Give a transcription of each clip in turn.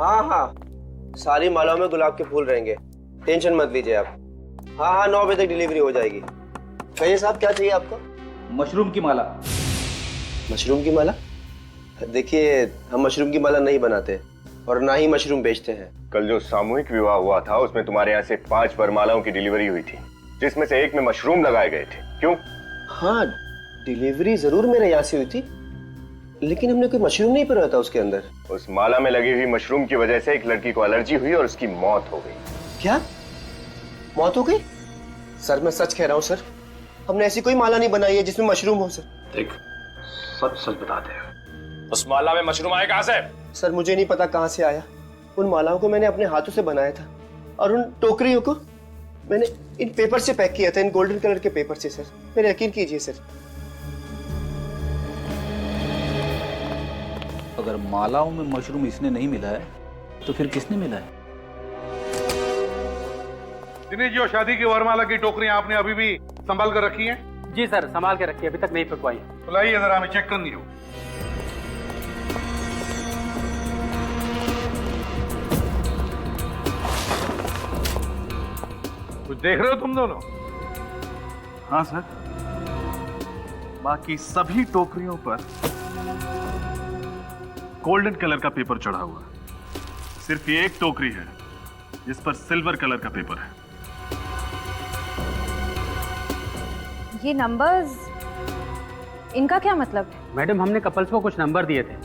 हाँ हाँ, सारी मालाओं में गुलाब के फूल रहेंगे, टेंशन मत लीजिए आप। हाँ हाँ, 9 बजे तक डिलीवरी हो जाएगी। कहिए साहब, क्या चाहिए आपको? मशरूम की माला। मशरूम की माला? देखिए, हम मशरूम की माला नहीं बनाते और ना ही मशरूम बेचते हैं। कल जो सामूहिक विवाह हुआ था उसमें तुम्हारे यहाँ से 5 वरमालाओं की डिलीवरी हुई थी, जिसमें से एक में मशरूम लगाए गए थे। क्यों? हाँ, डिलीवरी जरूर मेरे यहाँ से हुई थी, लेकिन हमने कोई मशरूम नहीं पिरोया था उसके अंदर। उस माला में लगी हुई मशरूम की वजह से एक लड़की को एलर्जी हुई और उसकी मौत हो गई। क्या? मौत हो गई? सर मैं सच कह रहा हूँ सर, हमने ऐसी कोई माला नहीं बनाई है जिसमें मशरूम हो सर। देख, सच सच बता दे, उस माला में मशरूम आए कहां से? सर मुझे नहीं पता कहाँ से आया, उन मालाओं को मैंने अपने हाथों से बनाया था और उन टोकरियों को मैंने इन पेपर से पैक किया था, इन गोल्डन कलर के पेपर से सर। मेरे यकीन कीजिए सर। अगर मालाओं में मशरूम इसने नहीं मिला है तो फिर किसने मिला है? दिनेश जी, और शादी की वरमाला की टोकरियां आपने अभी भी संभाल कर रखी हैं? जी सर, संभाल के रखिए, अभी तक नहीं फेंकवाई। तो लाइए जरा, हमें चेक करनी हो। कुछ देख रहे हो तुम दोनों? हाँ सर, बाकी सभी टोकरियों पर गोल्डन कलर का पेपर चढ़ा हुआ है। सिर्फ ये एक टोकरी है जिस पर सिल्वर कलर का पेपर है। ये नंबर्स, इनका क्या मतलब है? मैडम, हमने कपल्स को कुछ नंबर दिए थे,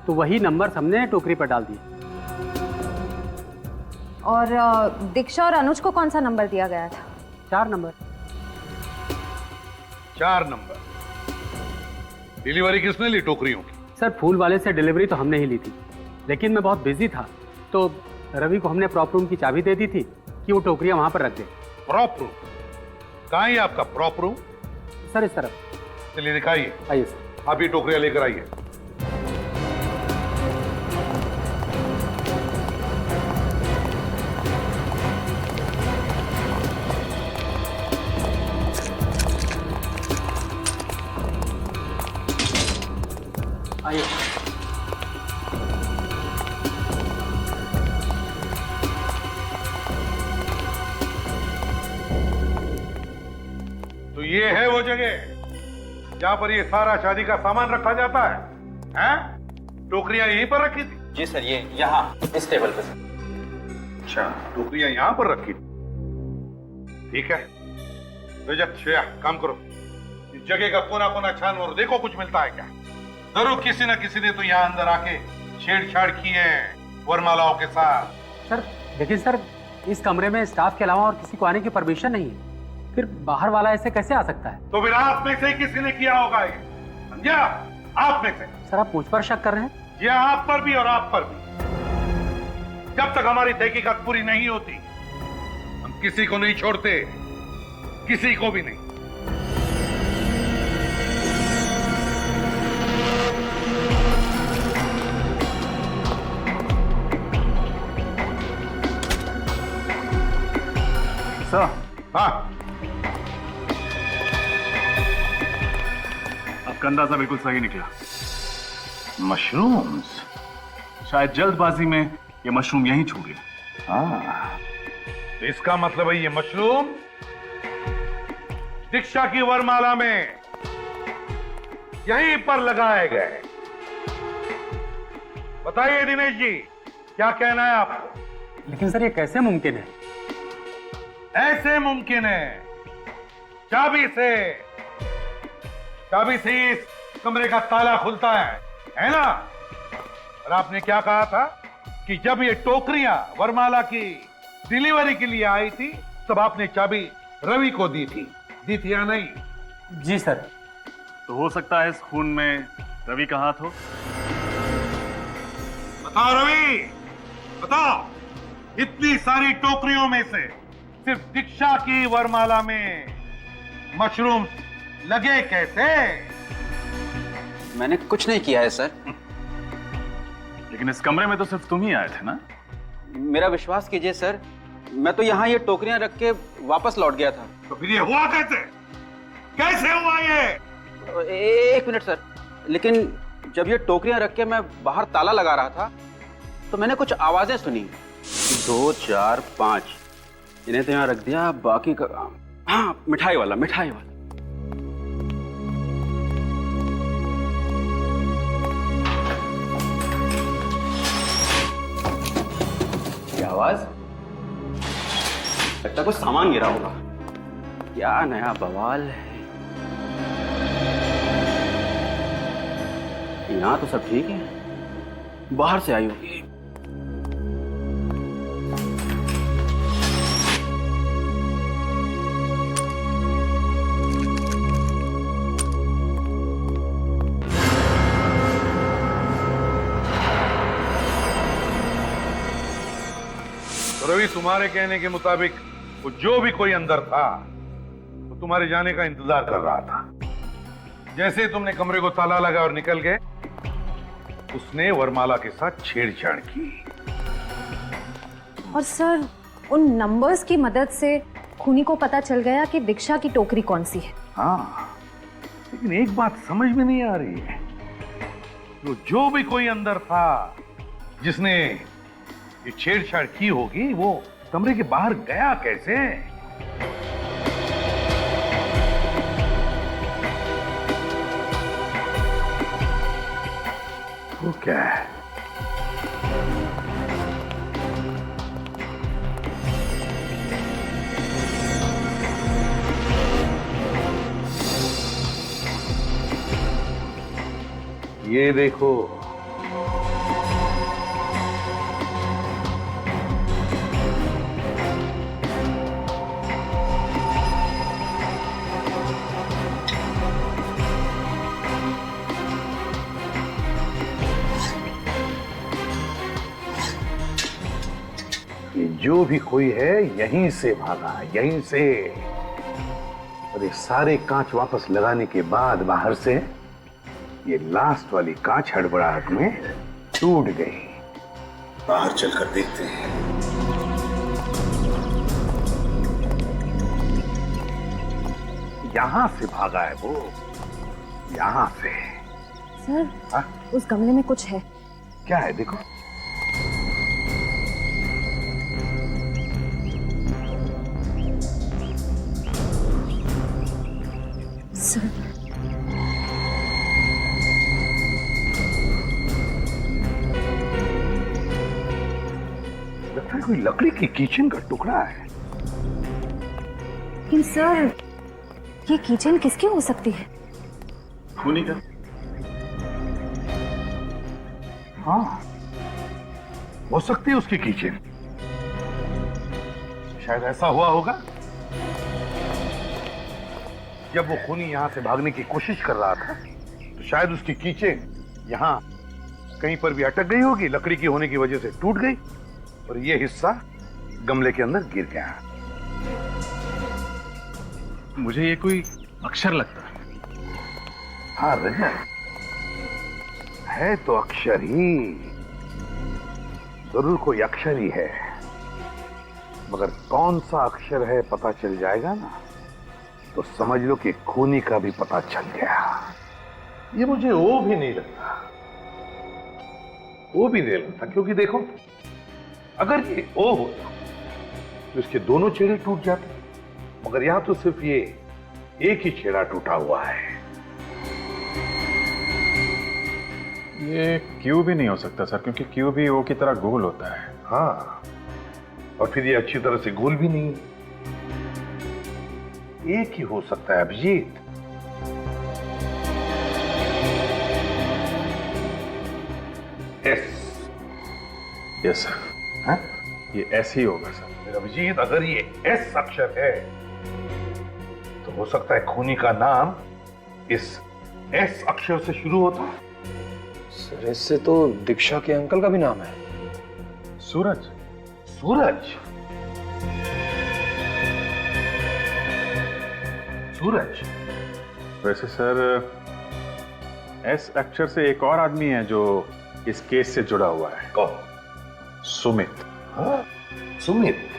तो वही नंबर्स हमने टोकरी पर डाल दिए। और दीक्षा और अनुज को कौन सा नंबर दिया गया था? 4 नंबर। 4 नंबर। डिलीवरी किसने ली टोकरियों की? सर, फूल वाले से डिलीवरी तो हमने ही ली थी, लेकिन मैं बहुत बिजी था, तो रवि को हमने प्रॉप रूम की चाबी दे दी थी कि वो टोकरियां वहां पर रख दे। Prop room? कहाँ है आपका प्रॉप रूम? सर इस तरफ। चलिए दिखाइए। आइए सर। आप ये टोकरियां लेकर आइए। आइए। तो ये है वो जगह जहां पर ये सारा शादी का सामान रखा जाता है? हैं? टोकरियां यहीं पर रखी थी? जी सर, ये यहाँ इस टेबल पे सर। अच्छा, टोकरियां यहां पर रखी थी। ठीक है रजत, श्रेया, काम करो, इस जगह का कोना कोना छान और देखो कुछ मिलता है क्या। जरूर किसी न किसी ने तो यहाँ अंदर आके छेड़छाड़ की है वरमालाओं के साथ। सर लेकिन सर, इस कमरे में स्टाफ के अलावा और किसी को आने की परमिशन नहीं है, फिर बाहर वाला ऐसे कैसे आ सकता है? तो फिर आप में से किसी ने किया होगा ये, समझा? आप में से। सर आप मुझ पर शक कर रहे हैं? जी हाँ, आप पर भी और आप पर भी। जब तक हमारी तहकीकात पूरी नहीं होती हम किसी को नहीं छोड़ते, किसी को भी नहीं। सर, हाँ, आपका अंदाजा बिल्कुल सही निकला। मशरूम्स। शायद जल्दबाजी में ये मशरूम यहीं छू गए। हाँ, तो इसका मतलब है ये मशरूम दीक्षा की वरमाला में यहीं पर लगाए गए। बताइए दिनेश जी, क्या कहना है आपको? लेकिन सर ये कैसे मुमकिन है? ऐसे मुमकिन है, चाबी से इस कमरे का ताला खुलता है ना? और आपने क्या कहा था कि जब ये टोकरियां वरमाला की डिलीवरी के लिए आई थी तब आपने चाबी रवि को दी थी या नहीं? जी सर। तो हो सकता है इस खून में रवि का हाथ हो। बताओ रवि, बताओ, इतनी सारी टोकरियों में से सिर्फ दीक्षा की वरमाला में मशरूम लगे कैसे? मैंने कुछ नहीं किया है सर। लेकिन इस कमरे में तो सिर्फ तुम ही आए थे ना? मेरा विश्वास कीजिए सर, मैं तो यहाँ ये टोकरियां रख के वापस लौट गया था। तो फिर ये हुआ कैसे? कैसे हुआ ये? एक मिनट सर, लेकिन जब ये टोकरियां रख के मैं बाहर ताला लगा रहा था तो मैंने कुछ आवाजें सुनी, 2, 4, 5। इन्हें तो यहाँ रख दिया, बाकी का काम। हाँ, मिठाई वाला। क्या आवाज? लगता कुछ सामान गिरा होगा। क्या नया बवाल है। यहाँ तो सब ठीक है, बाहर से आई होगी। तो रवि, तुम्हारे कहने के मुताबिक वो जो भी कोई अंदर था वो तुम्हारे जाने का इंतजार कर रहा था। जैसे ही तुमने कमरे को ताला लगा और निकल गए, उसने वरमाला के साथ छेड़छाड़ की। और सर, उन नंबर्स की मदद से खूनी को पता चल गया कि दीक्षा की टोकरी कौन सी है। हाँ, लेकिन एक बात समझ में नहीं आ रही है, तो जो भी कोई अंदर था जिसने ये छेड़छाड़ की होगी, वो कमरे के बाहर गया कैसे? वो क्या है? ये देखो, ये जो भी कोई है यहीं से भागा, यहीं से। और ये सारे कांच वापस लगाने के बाद बाहर से ये लास्ट वाली कांच हड़बड़ाहट में टूट गई। बाहर चलकर देखते हैं। यहां से भागा है वो, यहां से। सर, हाँ? उस गमले में कुछ है। क्या है? देखो। सर, लगता है कोई लकड़ी की किचन का टुकड़ा है। लेकिन सर, ये किचन किसकी हो सकती है? खूनी का। हाँ, हो सकती है उसकी किचन। शायद ऐसा हुआ होगा, जब वो खूनी यहां से भागने की कोशिश कर रहा था तो शायद उसकी किचन यहां कहीं पर भी अटक गई होगी, लकड़ी की होने की वजह से टूट गई और ये हिस्सा गमले के अंदर गिर गया। मुझे ये कोई अक्षर लगता है। हाँ रजत, है तो अक्षर ही, जरूर कोई अक्षर ही है, मगर कौन सा अक्षर है पता चल जाएगा ना, तो समझ लो कि खूनी का भी पता चल गया। ये मुझे वो भी नहीं लगता, वो भी नहीं लगता, क्योंकि देखो, अगर ये ओ होता तो इसके दोनों छेड़े टूट जाते, मगर यहां तो सिर्फ ये एक ही छेड़ा टूटा हुआ है। ये क्यू भी नहीं हो सकता सर, क्योंकि क्यू भी ओ की तरह गोल होता है। हाँ, और फिर ये अच्छी तरह से गोल भी नहीं है। एक ही हो सकता है अभिजीत। एस। Yes sir. हाँ? ये एस ही होगा सर। फिर अभिजीत, अगर ये एस अक्षर है तो हो सकता है खूनी का नाम इस एस अक्षर से शुरू होता। सर, इससे तो दीक्षा के अंकल का भी नाम है। सूरज। सूरज। सूरज। वैसे सर, एस अक्षर से एक और आदमी है जो इस केस से जुड़ा हुआ है। कौन? सुमित। हाँ, सुमित।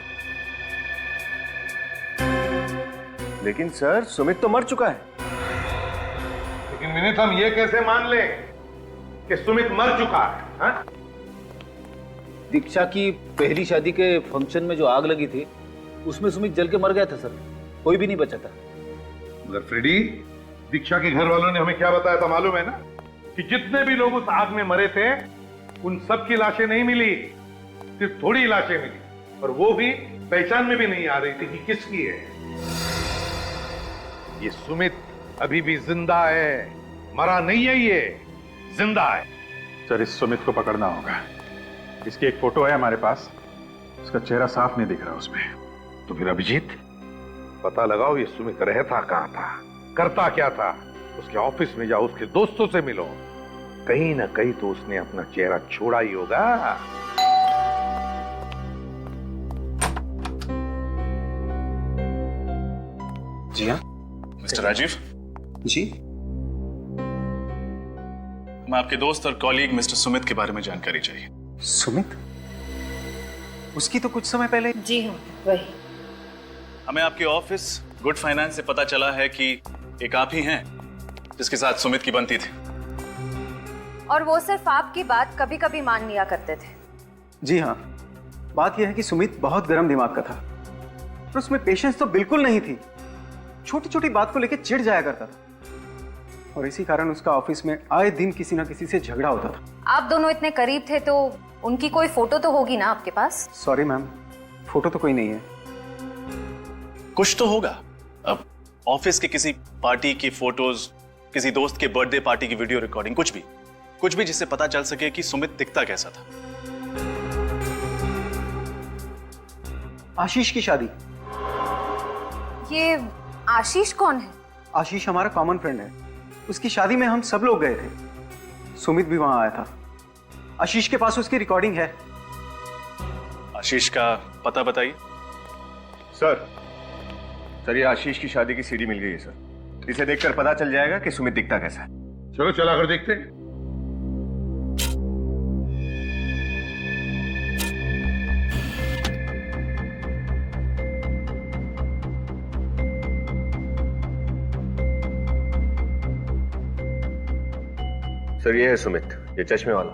लेकिन सर, सुमित तो मर चुका है। लेकिन विनीत, हम ये कैसे मान लें कि सुमित मर चुका है? हाँ? दीक्षा की पहली शादी के फंक्शन में जो आग लगी थी उसमें सुमित जल के मर गया था सर, कोई भी नहीं बचा था। मगर फ्रेडी, दीक्षा के घर वालों ने हमें क्या बताया था मालूम है ना, कि जितने भी लोग उस आग में मरे थे उन सब की लाशें नहीं मिली, सिर्फ थोड़ी लाशें मिली, और वो भी पहचान में भी नहीं आ रही थी कि किसकी है। ये सुमित अभी भी जिंदा है, मरा नहीं है, ये जिंदा है। सर इस सुमित को पकड़ना होगा। इसकी एक फोटो है हमारे पास, उसका चेहरा साफ नहीं दिख रहा उसमें। तो फिर अभिजीत, पता लगाओ ये सुमित रहता कहां था, करता क्या था। उसके ऑफिस में जाओ, उसके दोस्तों से मिलो, कहीं ना कहीं तो उसने अपना चेहरा छोड़ा ही होगा। जी हाँ मिस्टर राजीव जी, हमें आपके दोस्त और कॉलीग मिस्टर सुमित के बारे में जानकारी चाहिए। सुमित? उसकी तो कुछ समय पहले। जी हाँ, वही। हमें आपके ऑफिस गुड फाइनेंस से पता चला है कि एक आप ही हैं जिसके साथ सुमित की बनती थी, और वो सिर्फ आपकी बात कभी कभी मान लिया करते थे। जी हाँ, बात यह है कि सुमित बहुत गर्म दिमाग का था और उसमें पेशेंस तो बिल्कुल नहीं थी। छोटी छोटी बात को लेकर चिढ़ जाया करता था और इसी कारण उसका ऑफिस में आए दिन किसी ना किसी से झगड़ा होता था। आप दोनों इतने करीब थे तो उनकी कोई फोटो तो होगी ना आपके पास? सॉरी मैम, फोटो तो कोई नहीं है। कुछ तो होगा। अब ऑफिस के किसी पार्टी की फोटोज, किसी दोस्त के बर्थडे पार्टी की वीडियो रिकॉर्डिंग, कुछ भी जिससे पता चल सके कि सुमित दिखता कैसा था। आशीष की शादी। ये आशीष कौन है? आशीष हमारा कॉमन फ्रेंड है, उसकी शादी में हम सब लोग गए थे, सुमित भी वहां आया था। आशीष के पास उसकी रिकॉर्डिंग है। आशीष का पता बताइए। सर ये आशीष की शादी की सीडी मिल गई है सर, इसे देखकर पता चल जाएगा कि सुमित दिखता कैसा है। चलो चला कर देखते हैं। सर ये है सुमित, ये चश्मे वाला।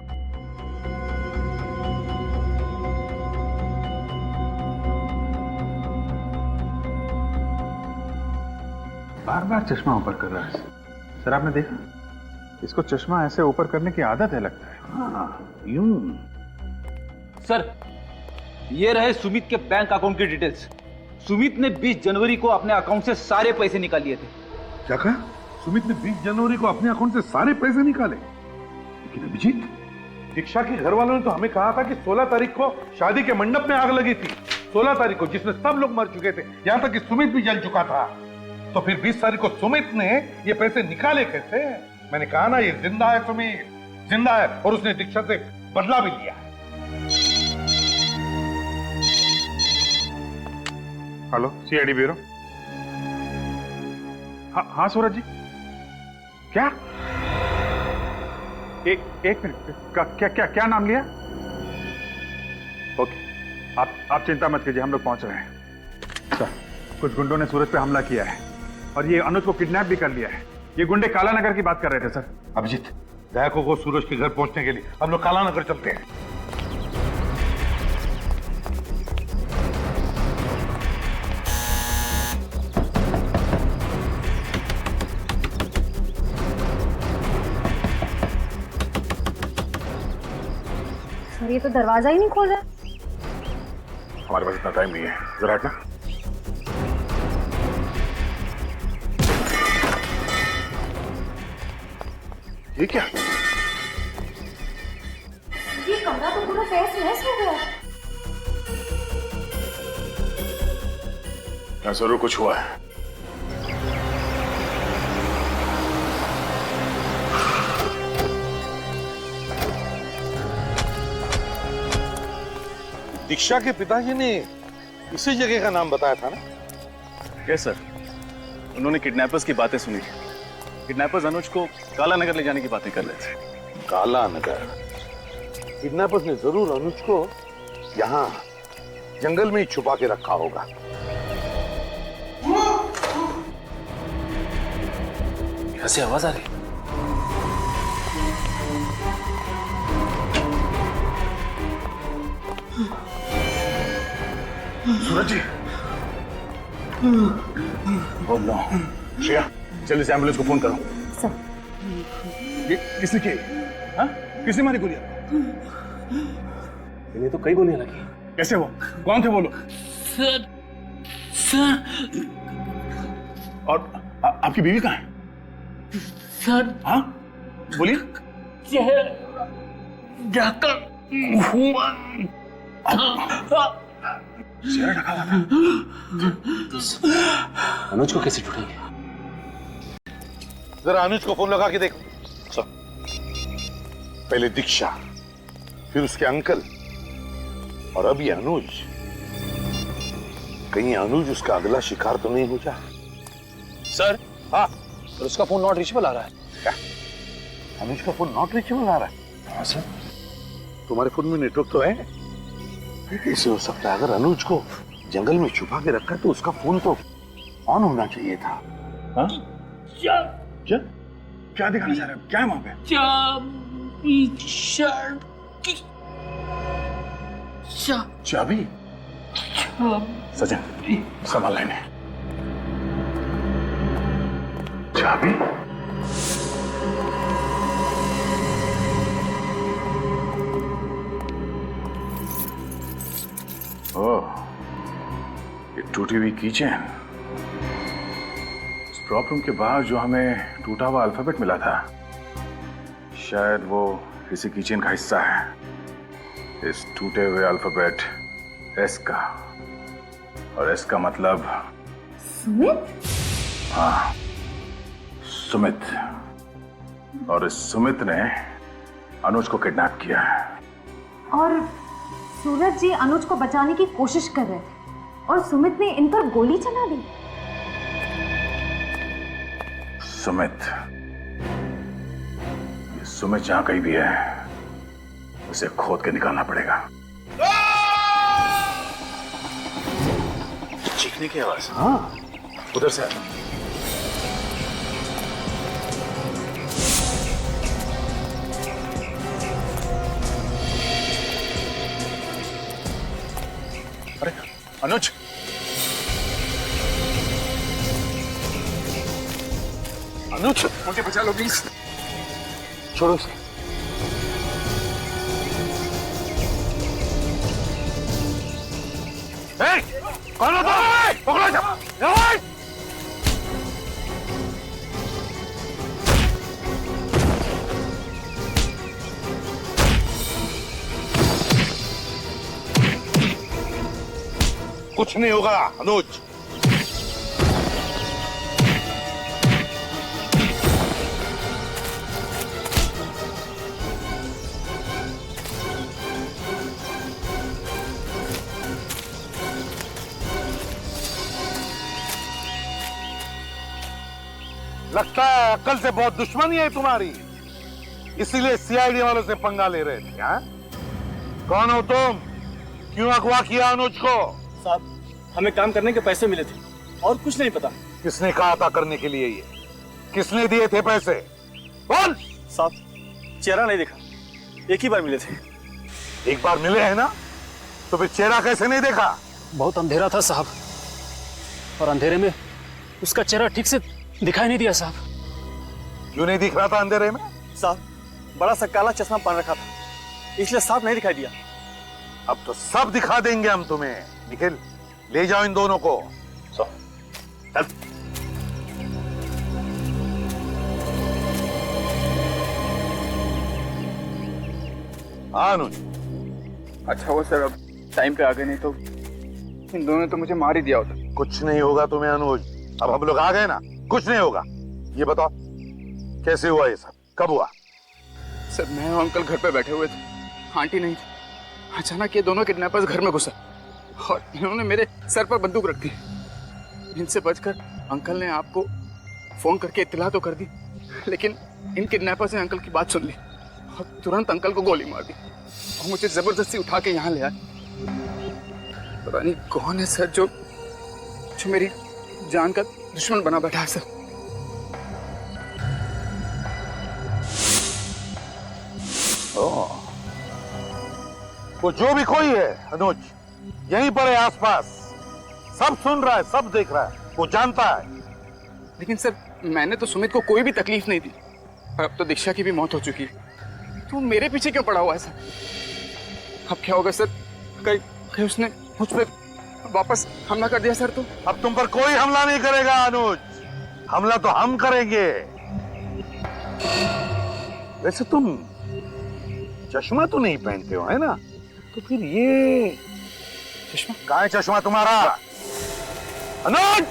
बार बार चश्मा ऊपर कर रहा है सर, आपने देखा? इसको चश्मा ऐसे ऊपर करने की आदत है लगता है। हाँ, यूं। सर ये रहे सुमित के बैंक अकाउंट की डिटेल्स। सुमित ने 20 जनवरी को अपने अकाउंट से सारे पैसे निकाल लिए थे। क्या कहा? सुमित ने 20 जनवरी को अपने अकाउंट से सारे पैसे निकाले? लेकिन अभिजीत, दीक्षा के घर वालों ने तो हमें कहा था कि 16 तारीख को शादी के मंडप में आग लगी थी, 16 तारीख को, जिसमें सब लोग मर चुके थे, यहां तक कि सुमित भी जल चुका था। तो फिर 20 तारीख को सुमित ने ये पैसे निकाले कैसे? मैंने कहा ना, ये जिंदा है, सुमित जिंदा है, और उसने दीक्षा से बदला भी लिया है। Hello, CID bureau. हाँ सूरज जी, क्या? एक मिनट, क्या नाम लिया? ओके, आप चिंता मत कीजिए, हम लोग पहुंच रहे हैं। सर, कुछ गुंडों ने सूरज पे हमला किया है और ये अनुज को किडनैप भी कर लिया है। ये गुंडे काला नगर की बात कर रहे थे सर। अभिजीत, दयाको को सूरज के घर पहुंचने के लिए हम लोग काला नगर चलते हैं। सर ये तो दरवाजा ही नहीं खोल रहा। हमारे पास इतना टाइम नहीं है, जरा हटना। ये क्या? ये कमरा तो पूरा तहस नहस हो गया। क्या जरूर कुछ हुआ है। दीक्षा के पिताजी ने इसी जगह का नाम बताया था ना? यस सर, उन्होंने किडनैपर्स की बातें सुनी। किडनैपर्स अनुज को काला नगर ले जाने की बातें कर रहे थे। काला नगर? किडनैपर्स ने जरूर अनुज को यहाँ जंगल में ही छुपा के रखा होगा। यहाँ से आवाज आ रही। सूरज जी बोल लो। श्रेया चल इस एम्बुलेंस को फोन करो। सर ये किसने की? हाँ? किसने मारी गोलियां? इन्हें तो कई गोलियां लगी। कैसे हो? कौन थे बोलो? सर सर और आपकी बीवी कहाँ है? सर हाँ बोलिए। जाकर हुआ चेहरा ढका हुआ था। अनुज को कैसे ढूंढेंगे? जरा अनुज को फोन लगा के देखो। पहले दीक्षा, फिर उसके अंकल, और अब ये अनुज। कहीं अनुज उसका अगला शिकार तो नहीं हो जाए? सर हाँ पर उसका फोन नॉट रीचेबल आ रहा है। क्या? अनुज का फोन नॉट रीचेबल आ रहा है? हाँ सर। तुम्हारे फोन में नेटवर्क तो है? कैसे हो सकता है? अगर अनुज को जंगल में छुपा के रखा तो उसका फोन तो ऑन होना चाहिए था। हाँ? क्या क्या दिखाना चाह रहे हो? क्या है वहां पे? चाबी? सचिन संभाल लेने। चाबी? ओह, ये टूटी हुई कीचेन। इस प्रॉप रूम के बाहर जो हमें टूटा हुआ अल्फाबेट मिला था, शायद वो किसी कीचेन का हिस्सा है। इस टूटे हुए अल्फाबेट एस का, और एस का मतलब सुमित? हाँ सुमित। और इस सुमित ने अनुज को किडनैप किया है। और सूरज जी अनुज को बचाने की कोशिश कर रहे थे और सुमित ने इन पर गोली चला दी। सुमित, ये सुमित जहां कहीं भी है उसे खोद के निकालना पड़ेगा। चीखने की आवाज। हाँ उधर से। अरे अनुज, अनुज मुझे बचा लो प्लीज। छोड़ो उसे। कौन हो तुम? पकड़ो इसे। कुछ नहीं होगा अनुज। लगता है अकल से बहुत दुश्मनी है तुम्हारी, इसीलिए सीआईडी वालों से पंगा ले रहे थे। हाँ? कौन हो तुम? क्यों अगवा किया अनुज को? साहब हमें काम करने के पैसे मिले थे और कुछ नहीं पता। किसने कहा था करने के लिए? ये किसने दिए थे पैसे? बोल। साहब चेहरा नहीं देखा, एक ही बार मिले थे। एक बार मिले हैं ना, तो फिर चेहरा कैसे नहीं देखा? बहुत अंधेरा था साहब, और अंधेरे में उसका चेहरा ठीक से दिखाई नहीं दिया साहब। क्यों नहीं दिख रहा था अंधेरे में? साहब बड़ा सा काला चश्मा पहन रखा था, इसलिए साफ नहीं दिखाई दिया। अब तो सब दिखा देंगे हम तुम्हें। निखिल ले जाओ इन दोनों को। चल। हाँ अनुज। अच्छा वो सर, अब टाइम पे आ गए, नहीं तो इन दोनों ने तो मुझे मार ही दिया होता। कुछ नहीं होगा तुम्हें अनुज, अब हम लोग आ गए ना, कुछ नहीं होगा। ये बताओ कैसे हुआ ये सब, कब हुआ? सर मैं और अंकल घर पे बैठे हुए थे, आंटी नहीं थी। अचानक ये दोनों किडनैपर्स घर में घुसा और इन्होंने मेरे सर पर बंदूक रख दी। इनसे बचकर अंकल ने आपको फोन करके इत्तला तो कर दी, लेकिन इन किडनैपर्स ने अंकल की बात सुन ली और तुरंत अंकल को गोली मार दी और मुझे जबरदस्ती उठा के यहाँ ले आए। पता नहीं कौन है सर जो मेरी जान का दुश्मन बना बैठा है सर। वो जो भी कोई है अनुज, यहीं पर है आसपास, सब सुन रहा है, सब देख रहा है, वो जानता है। लेकिन सर, मैंने तो सुमित को कोई भी तकलीफ नहीं दी, और अब तो दीक्षा की भी मौत हो चुकी है, तो मेरे पीछे क्यों पड़ा हुआ है सर? अब क्या होगा सर? कहीं उसने मुझ पे वापस हमला कर दिया सर तो? अब तुम पर कोई हमला नहीं करेगा अनुज, हमला तो हम करेंगे। वैसे तुम चश्मा तो नहीं पहनते हो, है ना? तो फिर ये चश्मा कहाँ है? चश्मा तुम्हारा अनुज?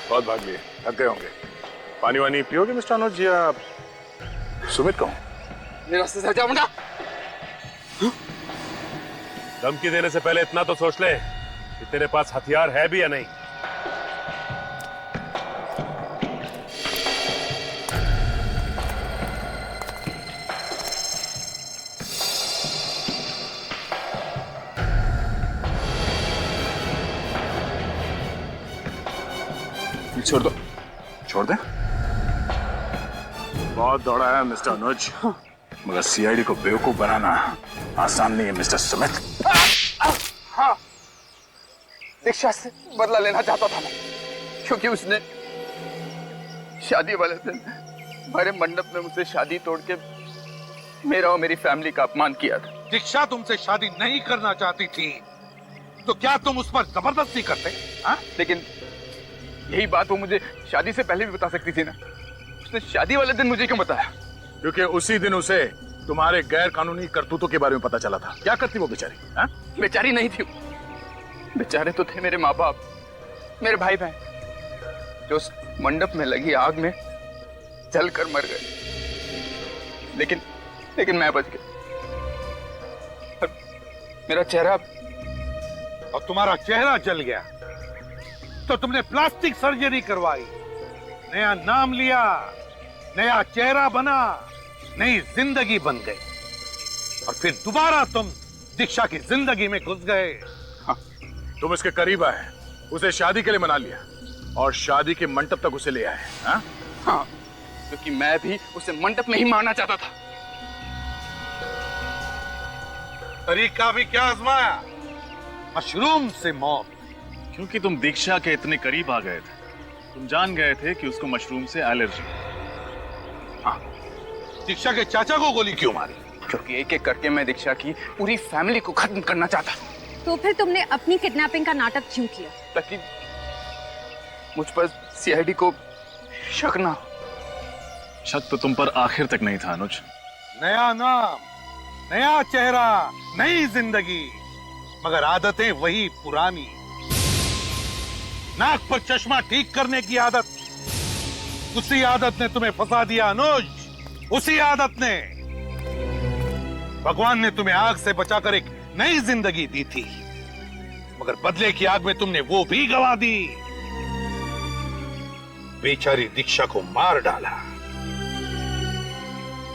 बहुत भाग लिए, थक गए होंगे। पानी वानी पियोगे मिस्टर अनुज, या सुमित कहूं? मेरे रास्ते से हट जा मुंडा। धमकी देने से पहले इतना तो सोच ले कि तेरे पास हथियार है भी या नहीं। छोड़ दो। छोड़ दे? बहुत दौड़ा है मिस्टर अनुज, मगर सीआईडी को बेवकूफ बनाना आसान नहीं है मिस्टर सुमित। हाँ, दीक्षा से बदला लेना चाहता था मैं, क्योंकि उसने शादी वाले दिन हमारे मंडप में मुझसे शादी तोड़ के मेरा और मेरी फैमिली का अपमान किया था। दीक्षा तुमसे शादी नहीं करना चाहती थी, तो क्या तुम उस पर जबरदस्ती करते? हाँ? लेकिन यही बात वो मुझे शादी से पहले भी बता सकती थी ना। उसने शादी वाले दिन मुझे क्यों बताया? क्योंकि उसी दिन उसे तुम्हारे गैर कानूनी करतूतों के बारे में पता चला था। क्या करती वो बेचारी? हाँ? बेचारी नहीं थी, बेचारे तो थे मेरे माँ बाप, मेरे भाई बहन, जो उस मंडप में लगी आग में जल कर मर गए। लेकिन मैं बच गया। मेरा चेहरा, और तुम्हारा चेहरा जल गया तो तुमने प्लास्टिक सर्जरी करवाई, नया नाम लिया, नया चेहरा बना, नई जिंदगी बन गई, और फिर दोबारा तुम दीक्षा की जिंदगी में घुस गए। हाँ, तुम इसके करीब आए, उसे शादी के लिए मना लिया और शादी के मंडप तक उसे ले आए। हाँ? हाँ, क्योंकि मैं भी उसे मंडप में ही मारना चाहता था। तरीका भी क्या आजमाया? मशरूम से मौत। क्योंकि तुम दीक्षा के इतने करीब आ गए थे, तुम जान गए थे कि उसको मशरूम से एलर्जी। हाँ, दीक्षा के चाचा को गोली क्यों मारी? क्योंकि एक एक करके मैं दीक्षा की पूरी फैमिली को खत्म करना चाहता। तो फिर तुमने अपनी किडनैपिंग का नाटक क्यों किया? ताकि मुझ पर सीआईडी को शक ना हो। शक तो तुम पर आखिर तक नहीं था अनुज। नया नाम, नया चेहरा, नई जिंदगी, मगर आदतें वही पुरानी। नाक पर चश्मा ठीक करने की आदत, उसी आदत ने तुम्हें फंसा दिया अनुज, उसी आदत ने। भगवान ने तुम्हें आग से बचाकर एक नई जिंदगी दी थी, मगर बदले की आग में तुमने वो भी गंवा दी। बेचारी दीक्षा को मार डाला,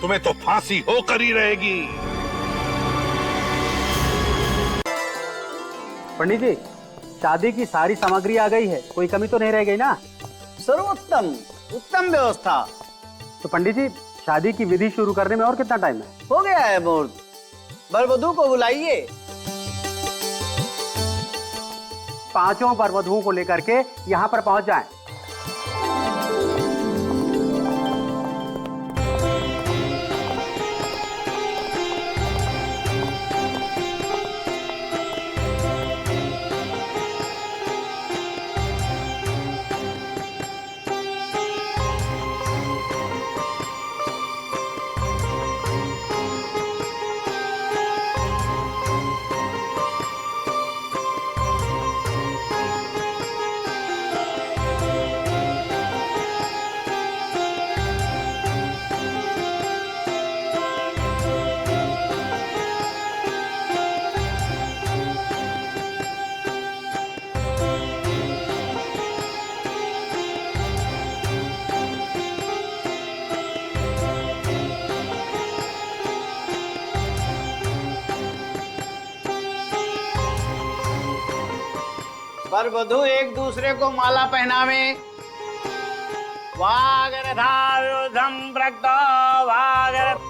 तुम्हें तो फांसी होकर ही रहेगी। पंडित जी, शादी की सारी सामग्री आ गई है, कोई कमी तो नहीं रह गई ना? सर्वोत्तम, उत्तम व्यवस्था। तो पंडित जी, शादी की विधि शुरू करने में और कितना टाइम है? हो गया है मुहूर्त, वर वधू को बुलाइए। पांचों वर वधुओं को लेकर के यहाँ पर पहुंच जाएं। वर वधु एक दूसरे को माला पहनावे। वागरथायुधं प्रक्तो वागर।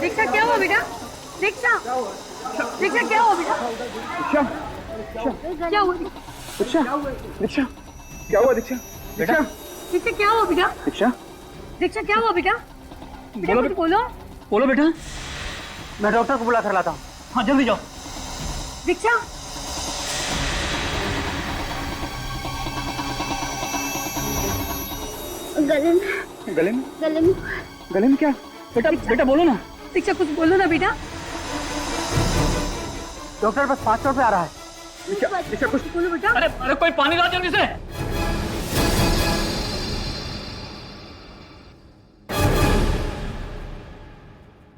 दीक्षा क्या हुआ बेटा? दीक्षा दीक्षा क्या हुआ बेटा? दीक्षा क्या हुआ? दीक्षा दीक्षा क्या हुआ? दीक्षा बेटा दीक्षा क्या हुआ बेटा? दीक्षा दीक्षा क्या हुआ बेटा? बेटा कुछ बोलो। बोलो बेटा। मैं डॉक्टर को बुला कर लाता हूँ। हाँ जल्दी जाओ। दीक्षा गले में गले में गले में क्या? बेटा बेटा बोलो ना। दीक्षा कुछ बोलो ना बेटा। डॉक्टर बस 5 मिनट में आ रहा है। दीक्षा कुछ बोलो बेटा। अरे अरे कोई पानी ला जल्दी से।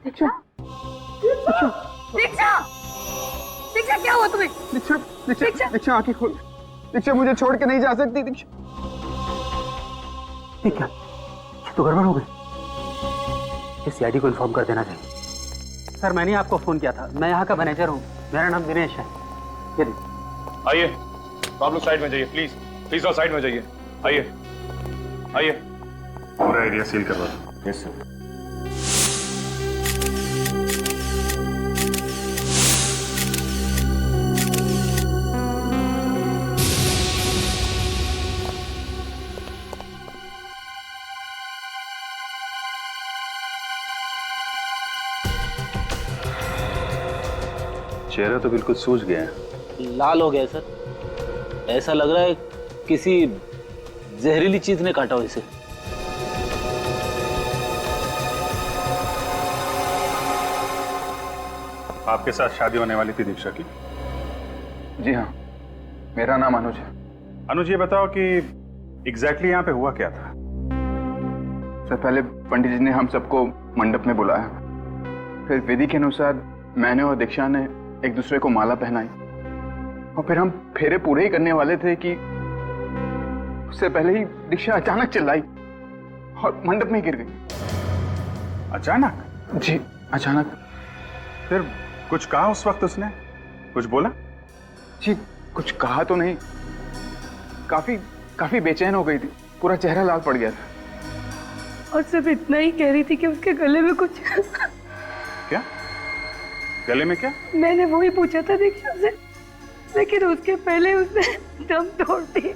दीक्षा दीक्षा दीक्षा क्या हुआ तुम्हें? दीक्षा दीक्षा दीक्षा आंखें खोल। दीक्षा मुझे छोड़ के नहीं जा सकती। दीक्षा ठीक है, तो गड़बड़ हो गई। सीआईडी को इन्फॉर्म कर देना चाहिए। सर मैंने आपको फोन किया था, मैं यहाँ का मैनेजर हूँ, मेरा नाम दिनेश है। ये आइए, तो आप लोग साइड में जाइए प्लीज, प्लीज साइड में जाइए। आइए आइए। पूरा एरिया सील करवा दो। Yes sir. चेहरा तो बिल्कुल सूज गया है। लाल हो गया सर, ऐसा लग रहा है किसी जहरीली चीज ने काटा हो इसे। आपके साथ शादी होने वाली थी दीक्षा की? जी हाँ, मेरा नाम अनुज है। अनुज ये बताओ कि एग्जैक्टली यहाँ पे हुआ क्या था? सर पहले पंडित जी ने हम सबको मंडप में बुलाया, फिर विधि के अनुसार मैंने और दीक्षा ने एक दूसरे को माला पहनाई, और फिर हम फेरे पूरे ही करने वाले थे कि उससे पहले ही दीक्षा अचानक चिल्लाई और मंडप में गिर गई। अचानक? जी अचानक। फिर कुछ कहा उस वक्त उसने? कुछ बोला? जी कुछ कहा तो नहीं, काफी बेचैन हो गई थी, पूरा चेहरा लाल पड़ गया था। और सिर्फ इतना ही कह रही थी कि उसके गले में कुछ क्या? गले में क्या? मैंने वही पूछा था दीक्षा से, लेकिन उसके पहले उसने दम तोड़ दी।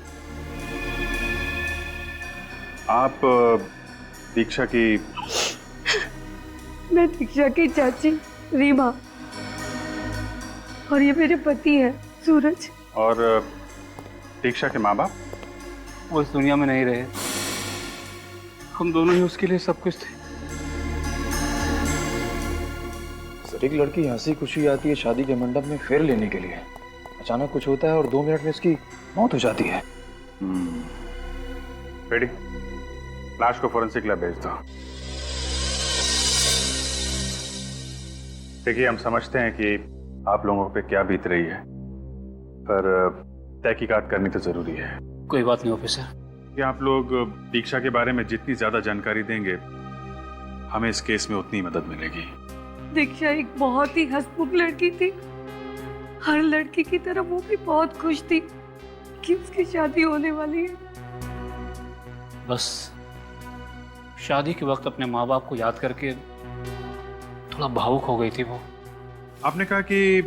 आप दीक्षा की? मैं दीक्षा की चाची रीमा, और ये मेरे पति हैं सूरज। और दीक्षा के माँ बाप? वो इस दुनिया में नहीं रहे, हम दोनों ही उसके लिए सब कुछ थे। सर एक लड़की हंसी खुशी आती है शादी के मंडप में फेर लेने के लिए, अचानक कुछ होता है और 2 मिनट में इसकी मौत हो जाती है। रेडी, लाश को फोरेंसिक लैब भेज दो। देखिए हम समझते हैं कि आप लोगों पे क्या बीत रही है, पर तहकीकात करनी तो जरूरी है। कोई बात नहीं ऑफिसर। कि आप लोग दीक्षा के बारे में जितनी ज्यादा जानकारी देंगे, हमें इस केस में उतनी मदद मिलेगी। दीक्षा एक बहुत ही हंसमुख लड़की थी। हर लड़की की तरह वो भी बहुत खुश थी कि उसकी शादी होने वाली है। बस शादी के वक्त अपने माँ बाप को याद करके थोड़ा भावुक हो गई थी वो। आपने कहा कि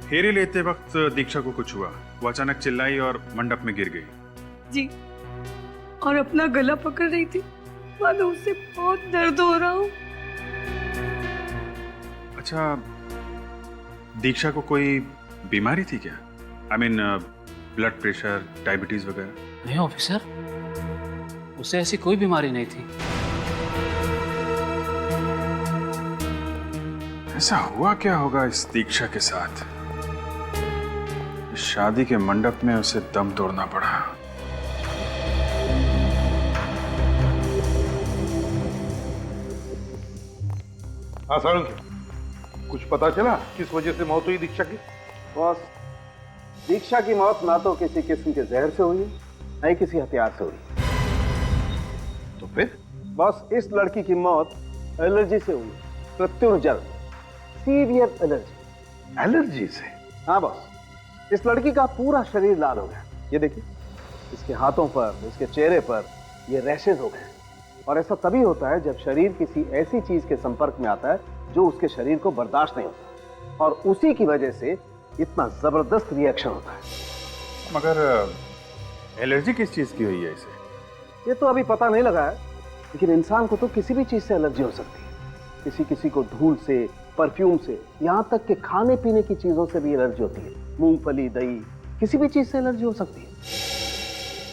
फेरे लेते वक्त दीक्षा को कुछ हुआ, वो अचानक चिल्लाई और मंडप में गिर गई। जी, और अपना गला पकड़ रही थी, मानो उससे बहुत दर्द हो रहा हो। अच्छा, दीक्षा को कोई बीमारी थी क्या? I mean blood pressure, diabetes वगैरह? नहीं ऑफिसर, उसे ऐसी कोई बीमारी नहीं थी। ऐसा हुआ क्या होगा इस दीक्षा के साथ? इस शादी के मंडप में उसे दम तोड़ना पड़ा। हाँ सारंग, कुछ पता चला किस वजह से मौत हुई दीक्षा की? बॉस, दीक्षा की मौत ना तो किसी किस्म के जहर से हुई, ना ही किसी हथियार से हुई। तो फिर? बॉस, इस लड़की की मौत एलर्जी से हुई, प्रत्युर्जन, सीवियर एलर्जी। एलर्जी से? हाँ बॉस, इस लड़की का पूरा शरीर लाल हो गया। ये देखिए, इसके हाथों पर, इसके चेहरे पर ये रैशेज हो गए। और ऐसा तभी होता है जब शरीर किसी ऐसी चीज के संपर्क में आता है जो उसके शरीर को बर्दाश्त नहीं होता, और उसी की वजह से इतना जबरदस्त रिएक्शन होता है। मगर एलर्जी किस चीज की हुई है इसे? ये तो अभी पता नहीं लगा है, लेकिन इंसान को तो किसी भी चीज से एलर्जी हो सकती है। किसी किसी को धूल से, परफ्यूम से, यहाँ तक कि खाने पीने की चीजों से भी एलर्जी होती है। मूंगफली, दही, किसी भी चीज से एलर्जी हो सकती है।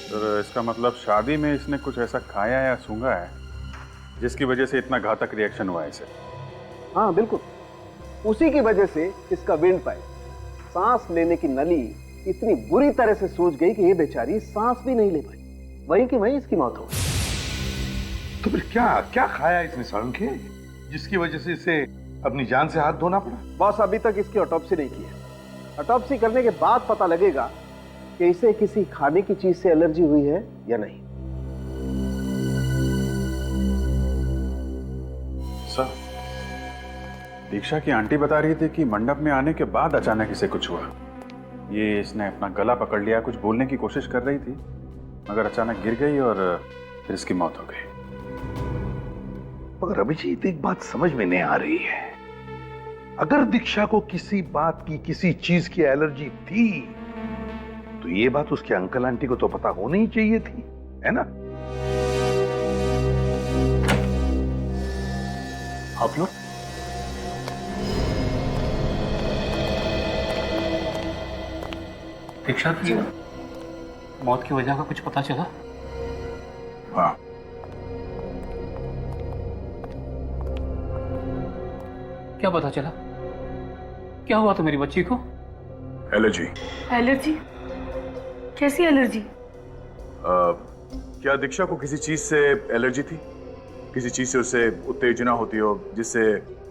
तो इसका मतलब शादी में इसने कुछ ऐसा खाया या सूंघा है जिसकी वजह से इतना घातक रिएक्शन हुआ है इसे? हाँ बिल्कुल, उसी की वजह से इसका विंड पाइप, सांस लेने की नली इतनी बुरी तरह से सूज गई कि ये बेचारी सांस भी नहीं ले पाई। वहीं की वहीं इसकी मौत हो गई। तो फिर क्या क्या खाया इसने सारंग के, जिसकी वजह से इसे अपनी जान से हाथ धोना पड़ा? बॉस, अभी तक इसकी ऑटोप्सी नहीं की है। ऑटोप्सी करने के बाद पता लगेगा कि इसे किसी खाने की चीज से एलर्जी हुई है या नहीं। सर, दीक्षा की आंटी बता रही थी कि मंडप में आने के बाद अचानक इसे कुछ हुआ। ये इसने अपना गला पकड़ लिया, कुछ बोलने की कोशिश कर रही थी, मगर अचानक गिर गई और फिर इसकी मौत हो गई। मगर अभिजीत, एक बात समझ में नहीं आ रही है। अगर दीक्षा को किसी बात की, किसी चीज की एलर्जी थी, तो ये बात उसके अंकल आंटी को तो पता होनी ही चाहिए थी, है ना? आप लोग दीक्षा की मौत की वजह का कुछ पता चला? हाँ, क्या पता चला? क्या हुआ था मेरी बच्ची को? एलर्जी। एलर्जी? कैसी एलर्जी? क्या दीक्षा को किसी चीज से एलर्जी थी? किसी चीज से उसे उत्तेजना होती हो जिससे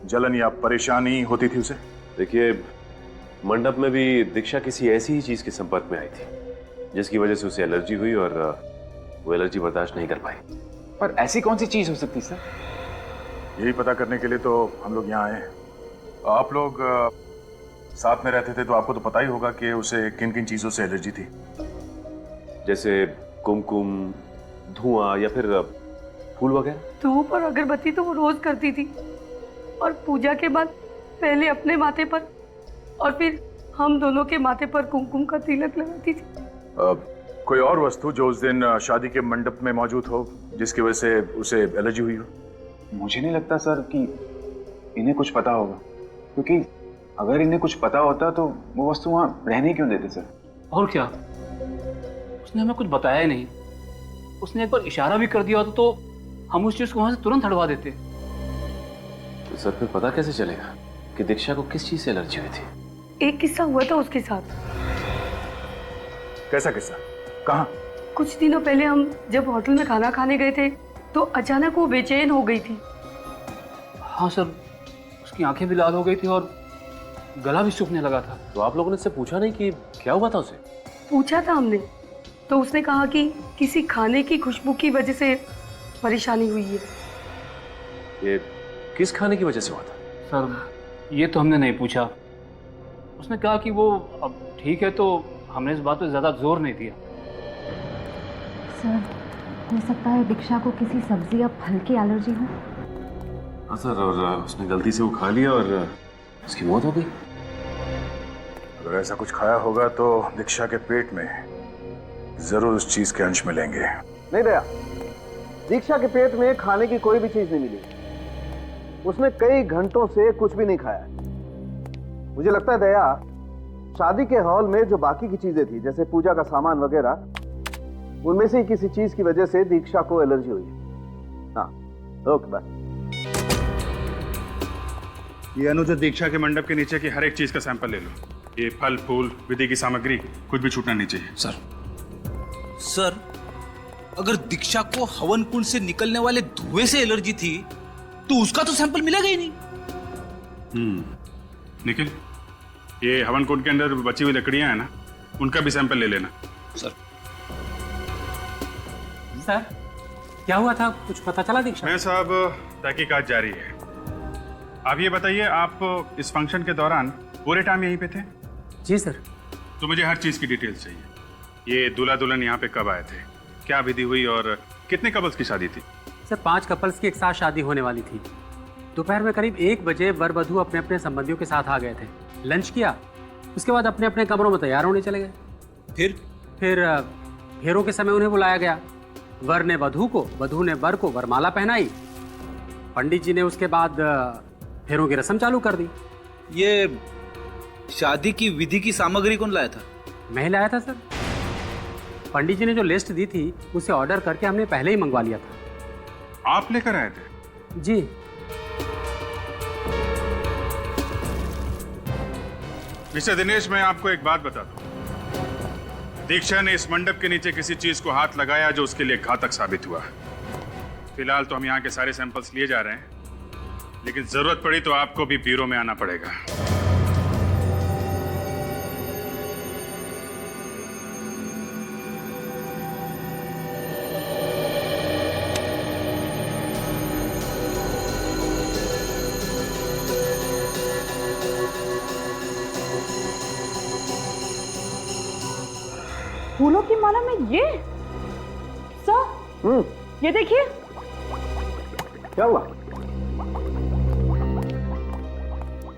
जलन या परेशानी होती थी उसे? देखिए, मंडप में भी दीक्षा किसी ऐसी ही चीज के संपर्क में आई थी जिसकी वजह से उसे एलर्जी हुई और वो एलर्जी बर्दाश्त नहीं कर पाई। पर ऐसी कौन सी चीज हो सकती सर? यही पता करने के लिए तो हम लोग यहाँ आए हैं। आप लोग साथ में रहते थे तो आपको तो पता ही होगा कि उसे किन किन चीजों से एलर्जी थी। जैसे कुमकुम, धुआं या फिर फूल वगैरह। धूप और अगरबत्ती तो वो रोज करती थी, और पूजा के बाद पहले अपने माथे पर और फिर हम दोनों के माथे पर कुमकुम का तिलक लगाती थी। कोई और वस्तु जो उस दिन शादी के मंडप में मौजूद हो जिसकी वजह से उसे एलर्जी हुई हो? मुझे नहीं लगता सर कि इन्हें कुछ पता होगा, क्योंकि अगर इन्हें कुछ पता होता तो वो वस्तु वहां रहने क्यों देते सर? और क्या, उसने हमें कुछ बताया ही नहीं। उसने एक बार इशारा भी कर दिया होता तो हम उस चीज को वहां से तुरंत हटवा देते। तो सर फिर पता कैसे चलेगा कि दीक्षा को किस चीज से एलर्जी हुई थी? एक किस्सा हुआ था उसके साथ। कैसा किस्सा? कहाँ? कुछ दिनों पहले हम जब होटल में खाना खाने गए थे तो अचानक वो बेचैन हो गई थी। हाँ सर, उसकी आंखें भी लाल हो गई थी और गला भी सूखने लगा था। तो आप लोगों ने उससे पूछा नहीं कि क्या हुआ था उसे? पूछा था हमने, तो उसने कहा कि किसी खाने की खुशबू की वजह से परेशानी हुई है। ये किस खाने की वजह से हुआ था? सर ये तो हमने नहीं पूछा। उसने कहा कि वो अब ठीक है, तो हमने इस बात पे ज़्यादा जोर नहीं दिया। सर, हो सकता है दीक्षा को किसी सब्जी या फल की एलर्जी हो। हाँ सर, और उसने गलती से वो खा लिया और उसकी मौत हो गई। अगर ऐसा कुछ खाया होगा तो दीक्षा के पेट में जरूर उस चीज के अंश मिलेंगे। नहीं दया, दीक्षा के पेट में खाने की कोई भी चीज नहीं मिली। उसने कई घंटों से कुछ भी नहीं खाया। मुझे लगता है दया, शादी के हॉल में जो बाकी की चीजें थी, जैसे पूजा का सामान वगैरह, उनमें से ही किसी चीज की वजह से दीक्षा को एलर्जी हुई है। हाँ, ओके बाय। ये अनुज, दीक्षा के मंडप के नीचे की हर एक चीज का सैंपल ले लो। ये फल फूल, विधि की सामग्री, कुछ भी छूटना नहीं चाहिए। सर, अगर दीक्षा को हवन कुंड से निकलने वाले धुएं से एलर्जी थी तो उसका तो सैंपल मिलेगा ही नहीं। निखिल, ये हवन कुंड के अंदर बची हुई लकड़ियां हैं ना, उनका भी सैंपल ले लेना। सर क्या हुआ था, कुछ पता चला दीक्षा? मैं साहब, तहकीकात जारी है। आप ये बताइए, आप इस फंक्शन के दौरान पूरे टाइम यहीं पे थे? जी सर। तो मुझे हर चीज की डिटेल्स चाहिए। ये दूल्हा दुल्हन यहाँ पे कब आए थे, क्या विधि हुई और कितने कपल्स की शादी थी? सर, 5 कपल्स की एक साथ शादी होने वाली थी। दोपहर में करीब 1 बजे वर वधू अपने अपने संबंधियों के साथ आ गए थे, लंच किया, उसके बाद अपने अपने कमरों में तैयार होने चले गए। फिर फेरों के समय उन्हें बुलाया गया। वर ने वधू को, वधू ने वर को वरमाला पहनाई। पंडित जी ने उसके बाद फेरों की रस्म चालू कर दी। ये शादी की विधि की सामग्री कौन लाया था? मैं ही लाया था सर। पंडित जी ने जो लिस्ट दी थी उसे ऑर्डर करके हमने पहले ही मंगवा लिया था। आप लेकर आए थे? जी। मिस्टर दिनेश, मैं आपको एक बात बता दूं। दीक्षा ने इस मंडप के नीचे किसी चीज को हाथ लगाया जो उसके लिए घातक साबित हुआ। फिलहाल तो हम यहाँ के सारे सैंपल्स लिए जा रहे हैं, लेकिन जरूरत पड़ी तो आपको भी ब्यूरो में आना पड़ेगा। फूलों की माला में ये सर, ये देखिए। क्या हुआ?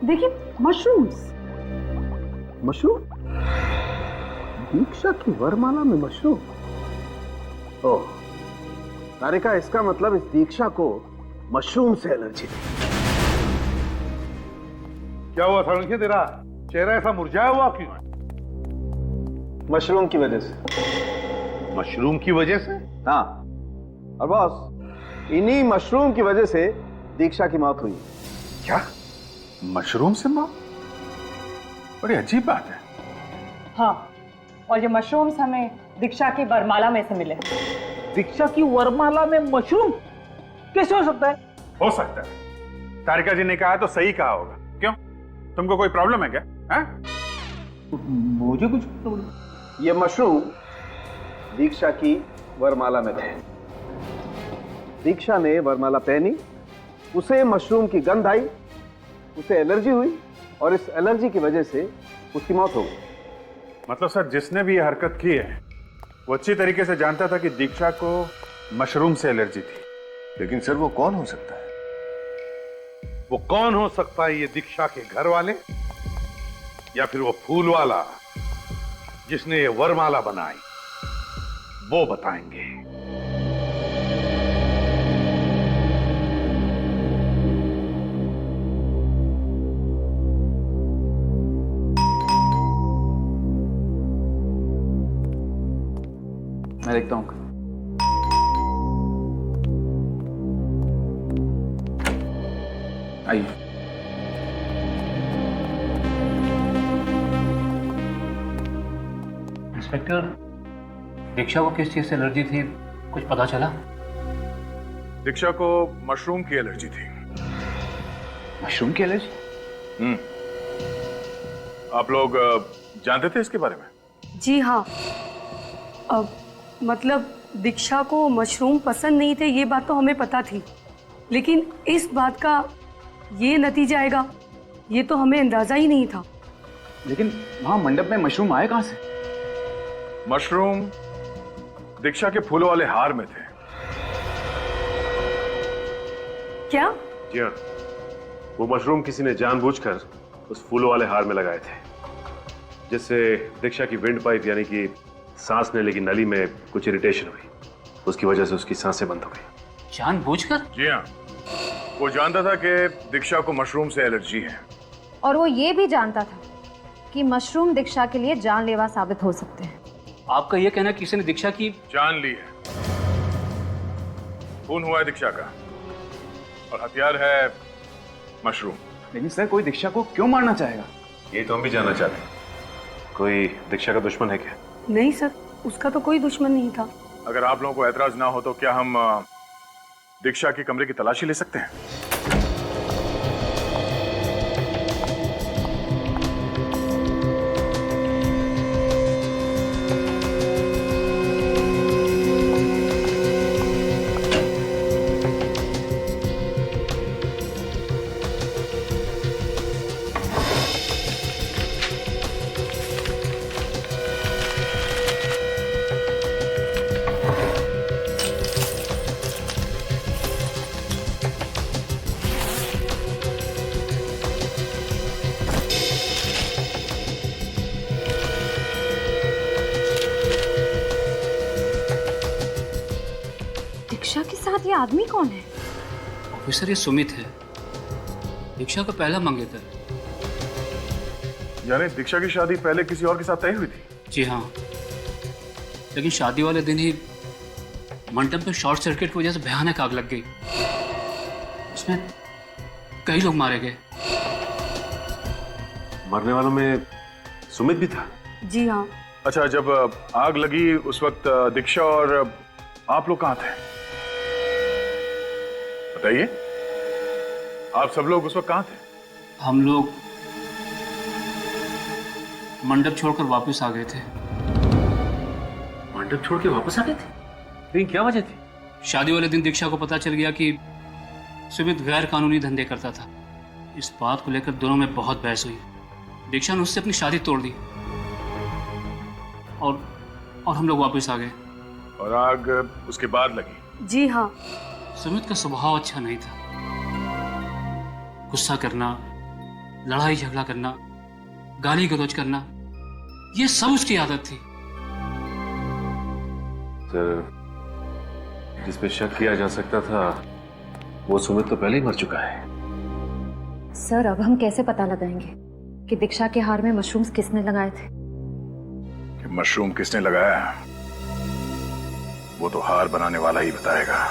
देखिए, मशरूम्स। मशरूम? दीक्षा की वरमाला में मशरूम? ओह, तारिका, इसका मतलब इस दीक्षा को मशरूम से एलर्जी थी। क्या हुआ सड़के, तेरा चेहरा ऐसा मुरझाया हुआ क्यों है? मशरूम की वजह से। मशरूम की वजह से? हाँ, और बॉस, इन्हीं मशरूम की वजह से दीक्षा की मौत हुई। क्या? मशरूम से मौत? बड़ी अजीब बात है। हाँ, और ये मशरूम्स हमें दीक्षा की वरमाला में से मिले। दीक्षा की वरमाला में मशरूम कैसे हो सकता है? हो सकता है। तारिका जी ने कहा तो सही कहा होगा। क्यों, तुमको कोई प्रॉब्लम है क्या? मुझे कुछ प्रॉब्लम? ये मशरूम दीक्षा की वरमाला में थे। दीक्षा ने वरमाला पहनी, उसे मशरूम की गंध आई, उसे एलर्जी हुई और इस एलर्जी की वजह से उसकी मौत हो गई। मतलब सर, जिसने भी ये हरकत की है वो अच्छी तरीके से जानता था कि दीक्षा को मशरूम से एलर्जी थी। लेकिन सर, वो कौन हो सकता है? वो कौन हो सकता है? ये दीक्षा के घर वाले या फिर वो फूल वाला जिसने ये वरमाला बनाई, वो बताएंगे। मैं देखता हूँ। आइए। इंस्पेक्टर, दीक्षा को किस चीज से एलर्जी थी, कुछ पता चला? दीक्षा को मशरूम की एलर्जी थी। मशरूम की एलर्जी? आप लोग जानते थे इसके बारे में? जी हाँ, अब मतलब दीक्षा को मशरूम पसंद नहीं थे, ये बात तो हमें पता थी, लेकिन इस बात का ये नतीजा आएगा ये तो हमें अंदाजा ही नहीं था। लेकिन वहां मंडप में मशरूम आए कहां से? मशरूम दीक्षा के फूलों वाले हार में थे। क्या? जी हाँ, वो मशरूम किसी ने जानबूझकर उस फूलों वाले हार में लगाए थे, जिससे दीक्षा की विंड पाइप यानी कि सांस लेने की नली में कुछ इरिटेशन हुई। उसकी वजह से उसकी सांसें बंद हो गई। जानबूझकर? जी हाँ, वो जानता था कि दीक्षा को मशरूम से एलर्जी है। और वो ये भी जानता था कि मशरूम दीक्षा के लिए जानलेवा साबित हो सकते हैं। आपका ये कहना कि किसी ने दीक्षा की जान ली है। खून हुआ है दीक्षा का और हथियार है मशरूम। लेकिन सर, कोई दीक्षा को क्यों मारना चाहेगा? ये तो हम भी जानना चाहते हैं। कोई दीक्षा का दुश्मन है क्या? नहीं सर, उसका तो कोई दुश्मन नहीं था। अगर आप लोगों को ऐतराज ना हो तो क्या हम दीक्षा के कमरे की तलाशी ले सकते हैं? दीक्षा के साथ ये आदमी कौन है? ऑफिसर, ये सुमित है, दीक्षा का पहला मंगेतर। यानी दीक्षा की शादी पहले किसी और के साथ तय हुई थी? जी हाँ, लेकिन शादी वाले दिन ही मंडप में शॉर्ट सर्किट की वजह से भयानक आग लग गई। उसमें कई लोग मारे गए। मरने वालों में सुमित भी था? जी हाँ। अच्छा, जब आग लगी उस वक्त दीक्षा और आप लोग कहाँ थे? बताइए, आप सब लोग उस वक्त कहाँ थे? हम लोग मंडप छोड़कर वापस आ गए थे। मंडप छोड़ के वापस आ गए थे? लेकिन क्या वजह थी? शादी वाले दिन दीक्षा को पता चल गया कि सुमित गैर कानूनी धंधे करता था। इस बात को लेकर दोनों में बहुत बहस हुई। दीक्षा ने उससे अपनी शादी तोड़ दी और हम लोग वापस आ गए। और आग उसके बाद लगी? जी हाँ। सुमित का स्वभाव अच्छा नहीं था। गुस्सा करना, लड़ाई झगड़ा करना, गाली गलौज करना, ये सब उसकी आदत थी। सर, जिस पे शक किया जा सकता था वो सुमित तो पहले ही मर चुका है। सर, अब हम कैसे पता लगाएंगे कि दीक्षा के हार में मशरूम्स किसने लगाए थे? कि मशरूम किसने लगाया वो तो हार बनाने वाला ही बताएगा।